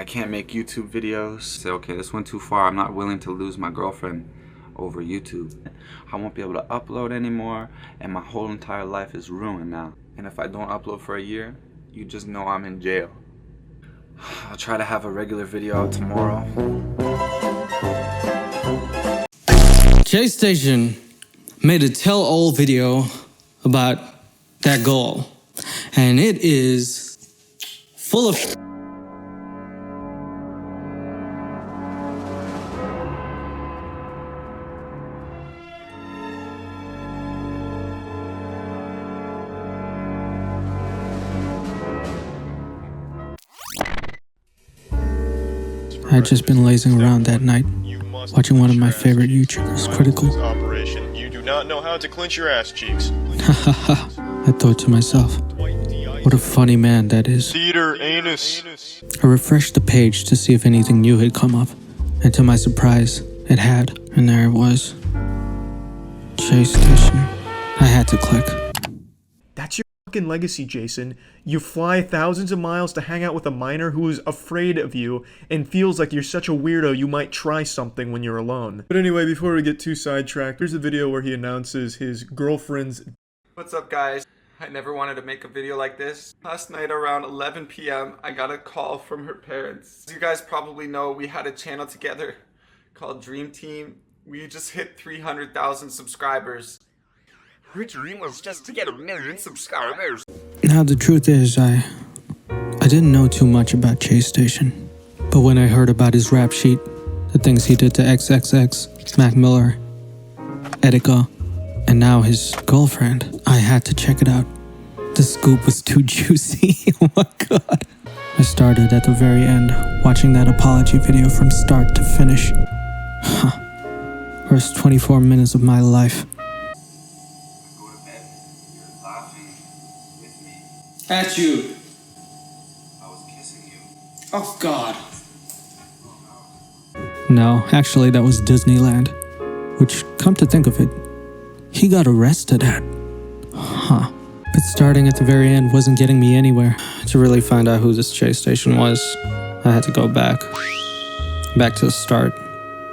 I can't make YouTube videos. Say, okay, this went too far. I'm not willing to lose my girlfriend over YouTube. I won't be able to upload anymore, and my whole entire life is ruined now. And if I don't upload for a year, you just know I'm in jail. I'll try to have a regular video out tomorrow. Imjaystation made a tell-all video about that goal, and it is full of I'd just been lazing around that night, watching one of my favorite YouTubers, Critical. You do not know how to clench your ass cheeks. Hahaha, I thought to myself, what a funny man that is. Theater anus. I refreshed the page to see if anything new had come up, and to my surprise, it had, and there it was. Imjaystation. I had to click. That's your fucking legacy, Jason. You fly thousands of miles to hang out with a minor who is afraid of you and feels like you're such a weirdo you might try something when you're alone. But anyway, before we get too sidetracked, here's a video where he announces his girlfriend's... What's up, guys? I never wanted to make a video like this. Last night around 11 p.m. I got a call from her parents. As you guys probably know, we had a channel together called Dream Team. We just hit 300,000 subscribers. Her dream was just to get 1 million subscribers. Now the truth is, I didn't know too much about Imjaystation, but when I heard about his rap sheet, the things he did to XXX, Mac Miller, Etika, and now his girlfriend, I had to check it out. The scoop was too juicy. Oh my god. I started at the very end, watching that apology video from start to finish. First 24 minutes of my life. At you. I was kissing you. Oh God. No, actually that was Disneyland. Which, come to think of it, he got arrested at. But starting at the very end wasn't getting me anywhere. To really find out who this Imjaystation was, I had to go back. Back to the start.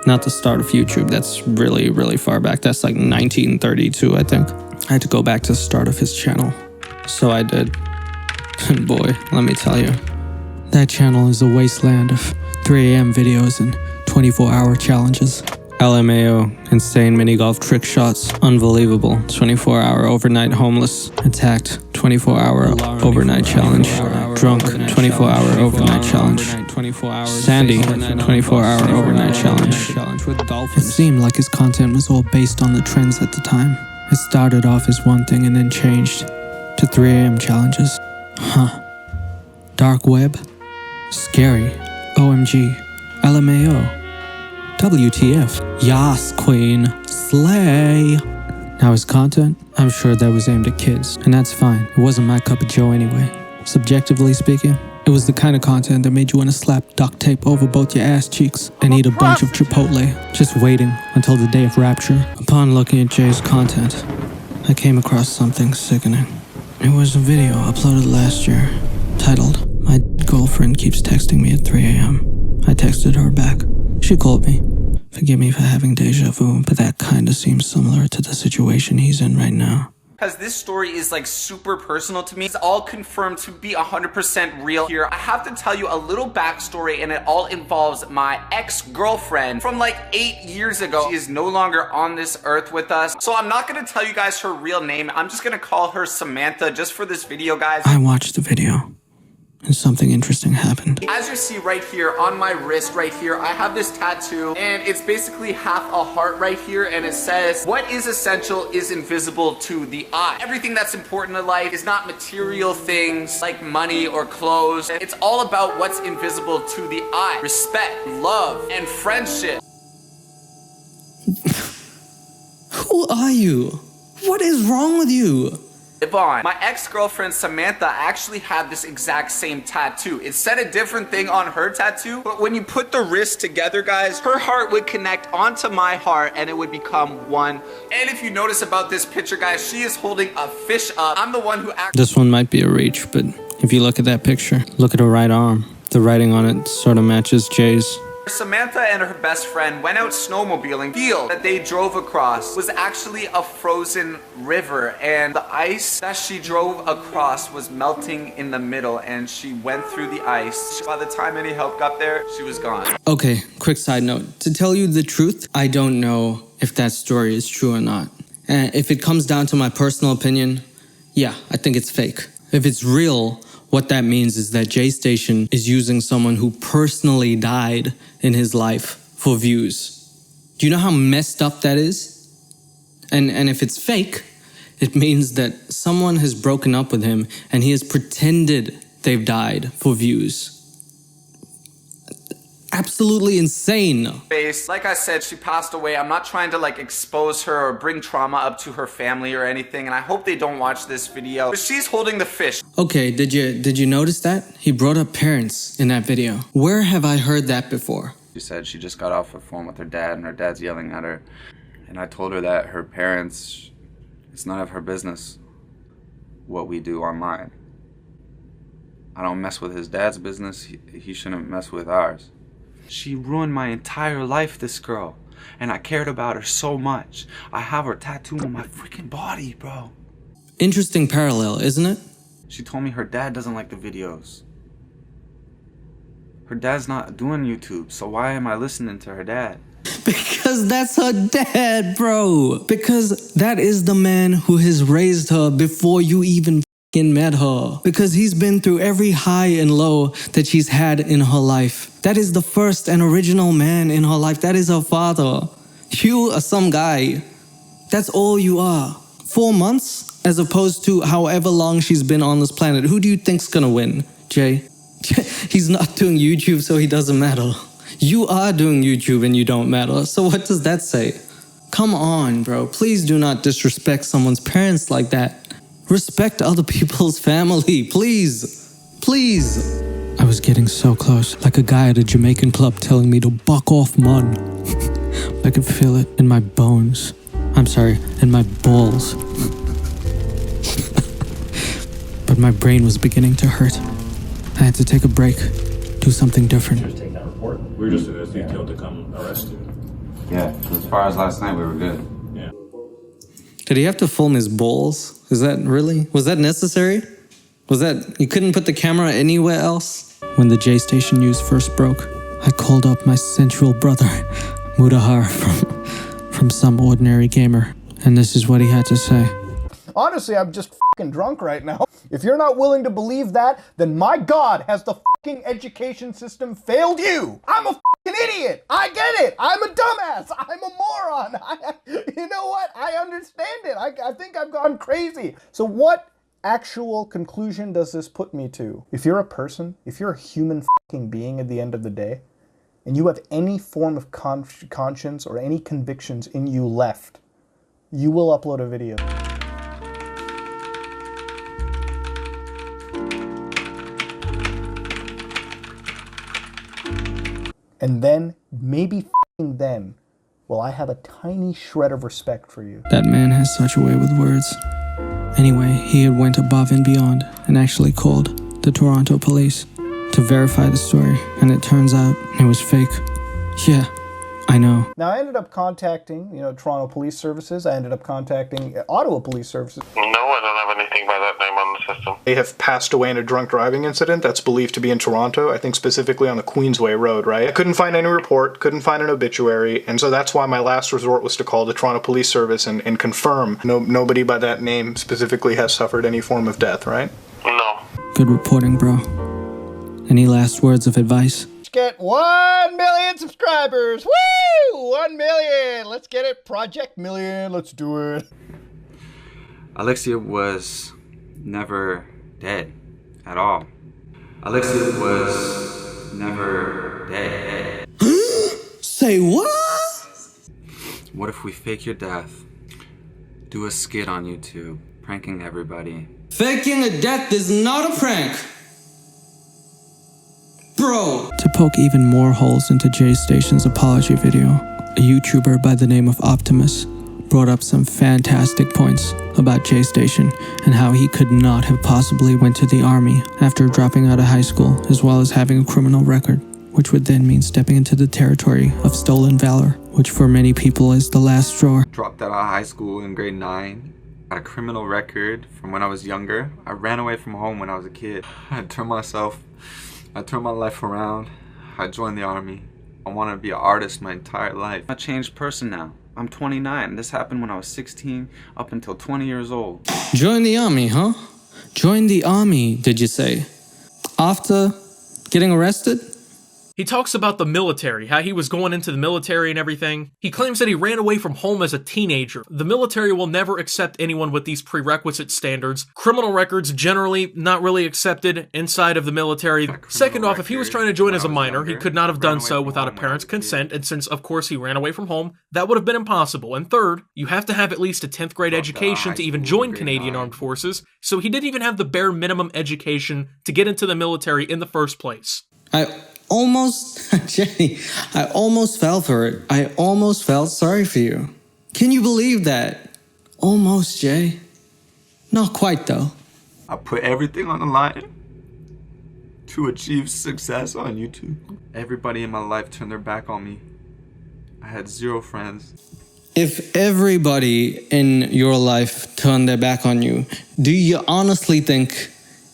Not the start of YouTube, that's really, really far back. That's like 1932, I think. I had to go back to the start of his channel. So I did. And boy, let me tell you, that channel is a wasteland of 3 a.m. videos and 24-hour challenges. LMAO, insane mini golf trick shots, unbelievable, 24-hour overnight homeless, attacked, 24-hour overnight challenge, drunk, 24-hour overnight challenge, Sandy, 24-hour overnight challenge. It seemed like his content was all based on the trends at the time. It started off as one thing and then changed to 3 a.m. challenges. Dark web? Scary. OMG. LMAO. WTF. Yas, queen. Slay. Now his content? I'm sure that was aimed at kids, and that's fine. It wasn't my cup of joe anyway. Subjectively speaking, it was the kind of content that made you want to slap duct tape over both your ass cheeks and eat a bunch of Chipotle, just waiting until the day of rapture. Upon looking at Jay's content, I came across something sickening. It was a video uploaded last year, titled, "My girlfriend keeps texting me at 3 a.m. I texted her back. She called me. Forgive me for having deja vu, but that kinda seems similar to the situation he's in right now." Because this story is like super personal to me. It's all confirmed to be 100% real here. I have to tell you a little backstory, and it all involves my ex-girlfriend from like 8 years ago. She is no longer on this earth with us. So I'm not gonna tell you guys her real name. I'm just gonna call her Samantha just for this video, guys. I watched the video, and something interesting happened. As you see right here on my wrist right here, I have this tattoo, and it's basically half a heart right here, and it says, "What is essential is invisible to the eye." Everything that's important in life is not material things like money or clothes. It's all about what's invisible to the eye. Respect, love, and friendship. Who are you? What is wrong with you? Yvonne, my ex-girlfriend Samantha actually had this exact same tattoo. It said a different thing on her tattoo, but when you put the wrists together, guys, her heart would connect onto my heart and it would become one. And if you notice about this picture, guys, she is holding a fish up. I'm the one who actually... This one might be a reach, but if you look at that picture, look at her right arm. The writing on it sort of matches Jay's. Samantha and her best friend went out snowmobiling. The field that they drove across was actually a frozen river, and the ice that she drove across was melting in the middle, and she went through the ice. By the time any help got there, she was gone. Okay, quick side note. To tell you the truth, I don't know if that story is true or not. And if it comes down to my personal opinion, yeah, I think it's fake. If it's real, what that means is that Imjaystation is using someone who personally died in his life for views. Do you know how messed up that is? And if it's fake, it means that someone has broken up with him and he has pretended they've died for views. Absolutely insane. Like I said, she passed away. I'm not trying to like expose her or bring trauma up to her family or anything, and I hope they don't watch this video. But she's holding the fish. Okay, did you notice that? He brought up parents in that video. Where have I heard that before? She said she just got off the phone with her dad, and her dad's yelling at her. And I told her that her parents, it's none of her business what we do online. I don't mess with his dad's business. He shouldn't mess with ours. She ruined my entire life, this girl. And I cared about her so much. I have her tattooed on my freaking body, bro. Interesting parallel, isn't it? She told me her dad doesn't like the videos. Her dad's not doing YouTube, so why am I listening to her dad? Because that's her dad, bro. Because that is the man who has raised her before you even met her. Because he's been through every high and low that she's had in her life. That is the first and original man in her life. That is her father. You are some guy. That's all you are. 4 months as opposed to however long she's been on this planet. Who do you think's gonna win, Jay? He's not doing YouTube, so he doesn't matter. You are doing YouTube and you don't matter. So what does that say? Come on, bro. Please do not disrespect someone's parents like that. Respect other people's family, please. Please. I was getting so close, like a guy at a Jamaican club telling me to buck off, man. I could feel it in my bones. I'm sorry, in my balls. But my brain was beginning to hurt. I had to take a break, do something different. Just take that report. We were just in this detail to come arrest you. Yeah, as far as last night, we were good. Yeah. Did he have to film his balls? Was that necessary? You couldn't put the camera anywhere else? When the Imjaystation news first broke, I called up my sensual brother, Mudahar, from some ordinary gamer, and this is what he had to say. Honestly, I'm just fucking drunk right now. If you're not willing to believe that, then my God, has the fucking education system failed you? I'm a fucking idiot. I get it. I'm a dumbass. I'm a moron. You know what? I understand it. I think I've gone crazy. So what actual conclusion does this put me to? If you're a person, if you're a human fucking being at the end of the day, and you have any form of conscience or any convictions in you left, you will upload a video. And then, maybe then, will I have a tiny shred of respect for you. That man has such a way with words. Anyway, he had went above and beyond and actually called the Toronto police to verify the story, and it turns out it was fake. Yeah, I know. Now, I ended up contacting, Toronto Police Services. I ended up contacting Ottawa Police Services. No, I don't have anything by that name on the system. They have passed away in a drunk driving incident that's believed to be in Toronto, I think specifically on the Queensway Road, right? I couldn't find any report, couldn't find an obituary, and so that's why my last resort was to call the Toronto Police Service and confirm nobody by that name specifically has suffered any form of death, right? No. Good reporting, bro. Any last words of advice? Get 1 million subscribers. Woo! 1 million. Let's get it. Project Million. Let's do it. Alexia was never dead at all. Alexia was never dead. Say what? What if we fake your death? Do a skit on YouTube, pranking everybody. Faking a death is not a prank. Bro. To poke even more holes into Imjaystation's apology video, a YouTuber by the name of Optimus brought up some fantastic points about Imjaystation and how he could not have possibly went to the army after dropping out of high school, as well as having a criminal record, which would then mean stepping into the territory of stolen valor, which for many people is the last straw. Dropped out of high school in grade 9. Had a criminal record from when I was younger. I ran away from home when I was a kid. I turned my life around. I joined the army. I wanted to be an artist my entire life. I'm a changed person now. I'm 29. This happened when I was 16 up until 20 years old. Join the army, huh? Join the army, did you say? After getting arrested? He talks about the military, how he was going into the military and everything. He claims that he ran away from home as a teenager. The military will never accept anyone with these prerequisite standards. Criminal records generally not really accepted inside of the military. Second off, if he was trying to join as a minor, he could not have done so without a parent's consent, and since of course he ran away from home, that would have been impossible. And third, you have to have at least a 10th grade education to even join Canadian Armed Forces, so he didn't even have the bare minimum education to get into the military in the first place. Jenny, I almost fell for it. I almost felt sorry for you. Can you believe that? Almost, Jay. Not quite, though. I put everything on the line to achieve success on YouTube. Everybody in my life turned their back on me. I had 0 friends. If everybody in your life turned their back on you, do you honestly think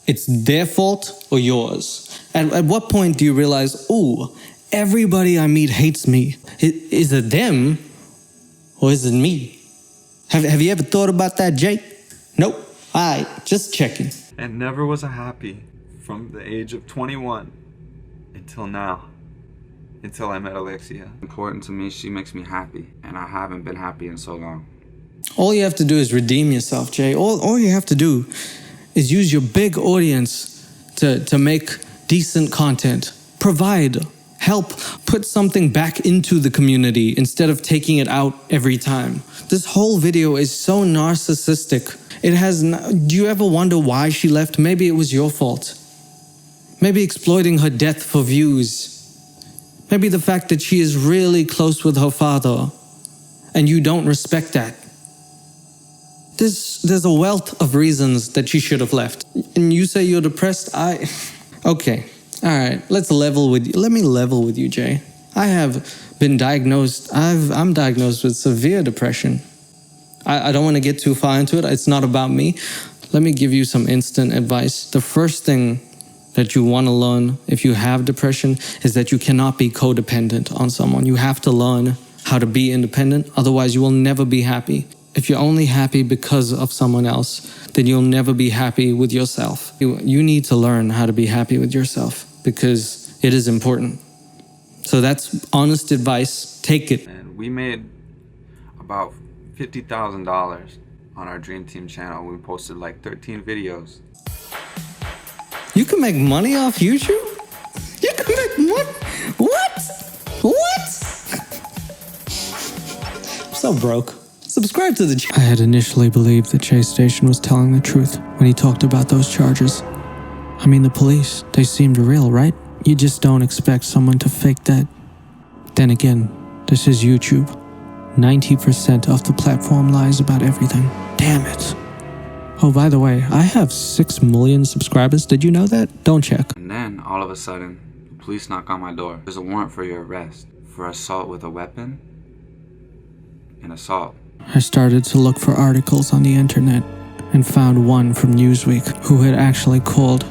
it's their fault or yours? At what point do you realize, oh, everybody I meet hates me? Is it them or is it me? Have you ever thought about that, Jake? Nope. Alright, just checking. And never was I happy from the age of 21 until now. Until I met Alexia. Important to me, she makes me happy. And I haven't been happy in so long. All you have to do is redeem yourself, Jay. All you have to do is use your big audience to make decent content, provide, help, put something back into the community instead of taking it out every time. This whole video is so narcissistic. Do you ever wonder why she left? Maybe it was your fault. Maybe exploiting her death for views. Maybe the fact that she is really close with her father and you don't respect that. There's a wealth of reasons that she should have left. And you say you're depressed? Okay, alright, let me level with you, Jay. I have been diagnosed, I'm diagnosed with severe depression. I don't want to get too far into it, it's not about me. Let me give you some instant advice. The first thing that you want to learn if you have depression is that you cannot be codependent on someone. You have to learn how to be independent, otherwise you will never be happy. If you're only happy because of someone else, then you'll never be happy with yourself. You need to learn how to be happy with yourself because it is important. So that's honest advice. Take it. And we made about $50,000 on our Dream Team channel. We posted like 13 videos. You can make money off YouTube? You can make money? What? I'm so broke. Subscribe to the channel. I had initially believed that Imjaystation was telling the truth when he talked about those charges. I mean, the police, they seemed real, right? You just don't expect someone to fake that. Then again, this is YouTube. 90% of the platform lies about everything. Damn it. Oh, by the way, I have 6 million subscribers. Did you know that? Don't check. And then, all of a sudden, the police knock on my door. There's a warrant for your arrest for assault with a weapon and assault. I started to look for articles on the internet and found one from Newsweek who had actually called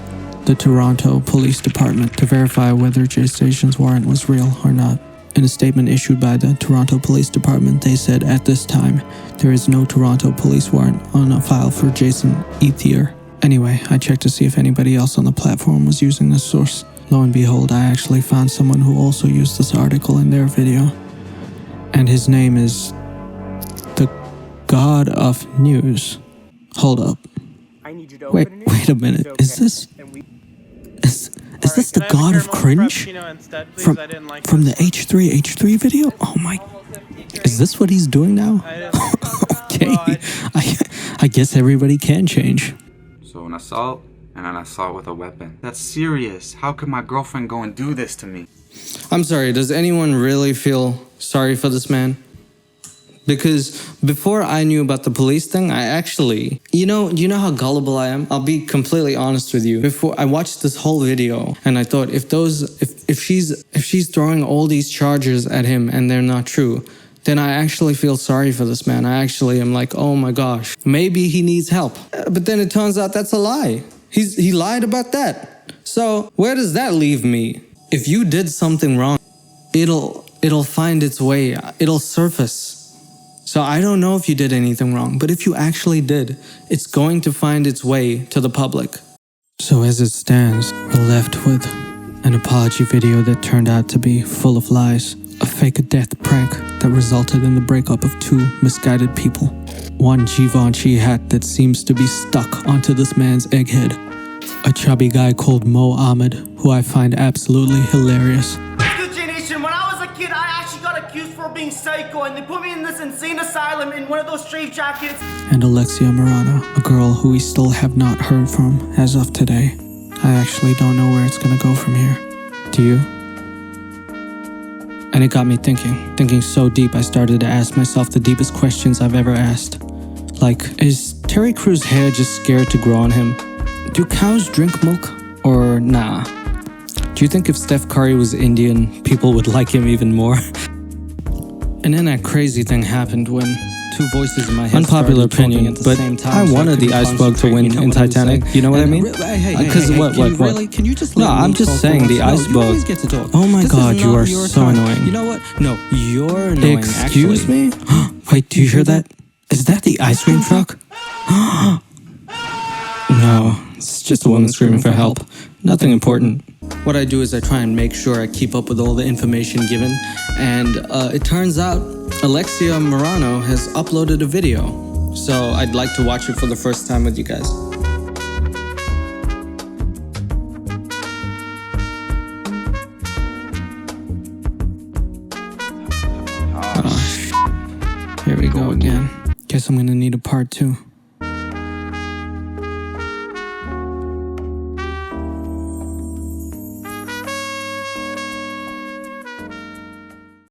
the Toronto Police Department to verify whether Imjaystation's warrant was real or not. In a statement issued by the Toronto Police Department, they said at this time, there is no Toronto police warrant on a file for Jason Ethier. Anyway, I checked to see if anybody else on the platform was using this source. Lo and behold, I actually found someone who also used this article in their video. And his name is the God of News. Hold up. Wait a minute. Is this the God of Cringe? From the H3 video? Oh my. Is this what he's doing now? Okay. I guess everybody can change. So an assault and an assault with a weapon. That's serious. How could my girlfriend go and do this to me? I'm sorry, does anyone really feel sorry for this man? Because before I knew about the police thing, I actually, you know how gullible I am? I'll be completely honest with you. Before I watched this whole video and I thought if she's throwing all these charges at him and they're not true, then I actually feel sorry for this man. I actually am like, oh my gosh, maybe he needs help. But then it turns out that's a lie. He lied about that. So where does that leave me? If you did something wrong, it'll find its way, it'll surface. So I don't know if you did anything wrong, but if you actually did, it's going to find its way to the public. So as it stands, we're left with an apology video that turned out to be full of lies, a fake death prank that resulted in the breakup of two misguided people, one Givenchy hat that seems to be stuck onto this man's egghead, a chubby guy called Mo Ahmed, who I find absolutely hilarious. When I was a kid, I actually got accused for being psycho, and they put me in this insane asylum in one of those straitjackets. And Alexia Morano, a girl who we still have not heard from as of today. I actually don't know where it's gonna go from here. Do you? And it got me thinking so deep I started to ask myself the deepest questions I've ever asked. Like, is Terry Crews' hair just scared to grow on him? Do cows drink milk? Or nah? Do you think if Steph Curry was Indian, people would like him even more? And then that crazy thing happened when two voices in my head Unpopular opinion, at the but same time, I so wanted the couldn't iceberg to win concentrate, in Titanic. You know what I mean? Because what? Can you just no, I'm just saying the iceberg. Oh my god, you are so annoying. You know what? No, you're annoying. Excuse me? Wait, do you hear that? Is that the ice cream truck? No, it's just a woman screaming for help. Nothing important. What I do is I try and make sure I keep up with all the information given, and it turns out Alexia Morano has uploaded a video, so I'd like to watch it for the first time with you guys. Here we go again. Guess I'm gonna need a part 2.